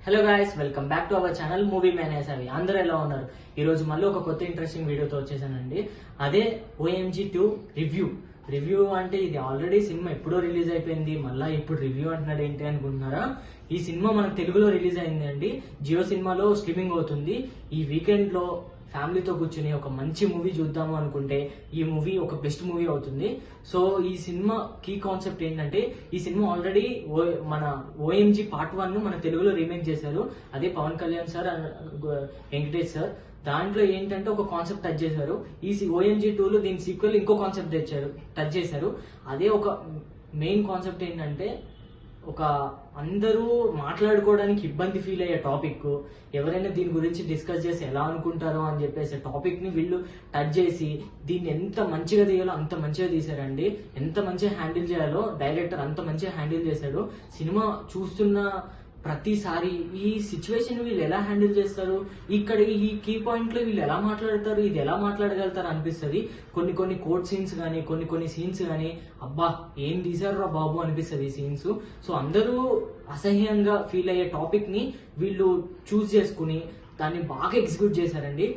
Hello guys, welcome back to our channel movie manage. అవి అందరూ ఎలా ఉన్నారు? ఈ రోజు మళ్ళీ ఒక కొత్త ఇంట్రెస్టింగ్ వీడియోతో వచ్చేసానండి. అదే OMG2 రివ్యూ అంటే ఇది ఆల్రెడీ సినిమా ఎప్పుడో రిలీజ్ అయిపోయింది, మళ్ళీ ఇప్పుడు రివ్యూ అంటున్నాడు ఏంటి అనుకుంటున్నారా? ఈ సినిమా మనకు తెలుగులో రిలీజ్ అయింది అండి. జియో సినిమాలో స్ట్రీమింగ్ అవుతుంది. ఈ వీకెండ్ లో ఫ్యామిలీతో కూర్చుని ఒక మంచి మూవీ చూద్దాము అనుకుంటే ఈ మూవీ ఒక బెస్ట్ మూవీ అవుతుంది. సో ఈ సినిమా కీ కాన్సెప్ట్ ఏంటంటే, ఈ సినిమా ఆల్రెడీ మన OMG Part 1 మన తెలుగులో రీమేక్ చేశారు. అదే Pawan Kalyan sir and Venkatesh sir. దాంట్లో ఏంటంటే ఒక కాన్సెప్ట్ టచ్ చేశారు. ఈ OMG2 లో దీని సీక్వెల్ ఇంకో కాన్సెప్ట్ టచ్ చేశారు. అదే ఒక మెయిన్ కాన్సెప్ట్ ఏంటంటే, ఒక అందరూ మాట్లాడుకోవడానికి ఇబ్బంది ఫీల్ అయ్యే టాపిక్, ఎవరైనా దీని గురించి డిస్కస్ చేసి ఎలా అనుకుంటారో అని చెప్పేసి టాపిక్ ని వీళ్ళు టచ్ చేసి దీన్ని ఎంత మంచిగా తీయాలో అంత మంచిగా తీశారండి. ఎంత మంచిగా హ్యాండిల్ చేయాలో డైరెక్టర్ అంత మంచిగా హ్యాండిల్ చేశాడు. సినిమా చూస్తున్న ప్రతిసారి ఈ సిచ్యువేషన్ వీళ్ళు ఎలా హ్యాండిల్ చేస్తారు, ఇక్కడ ఈ కీ పాయింట్ లో వీళ్ళు ఎలా మాట్లాడతారు, ఇది ఎలా మాట్లాడగలుగుతారు అనిపిస్తుంది. కొన్ని కోర్ట్ సీన్స్ కానీ కొన్ని సీన్స్ కానీ అబ్బా ఏం తీసారు రా బాబు అనిపిస్తుంది ఈ సీన్స్. సో అందరూ అసహ్యంగా ఫీల్ అయ్యే టాపిక్ ని వీళ్ళు చూస్ చేసుకుని దాన్ని బాగా ఎగ్జిక్యూట్ చేశారండి.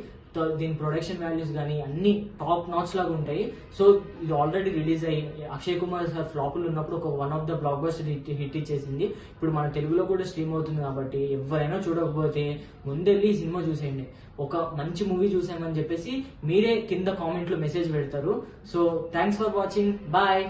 దీని ప్రొడక్షన్ వాల్యూస్ కానీ అన్ని టాప్ నాచ్ లాగా ఉంటాయి. సో ఇది ఆల్రెడీ రిలీజ్ అయ్యి అక్షయ్ కుమార్ సార్ ఫ్లాపులు ఉన్నప్పుడు ఒక one of the block buster hit ఇచ్చేసింది. ఇప్పుడు మన తెలుగులో కూడా స్ట్రీమ్ అవుతుంది కాబట్టి ఎవరైనా చూడకపోతే ముందెళ్ళి ఈ సినిమా చూసేయండి. ఒక మంచి మూవీ చూసామని చెప్పేసి మీరే కింద కామెంట్ లో మెసేజ్ పెడతారు. So thanks for watching, bye.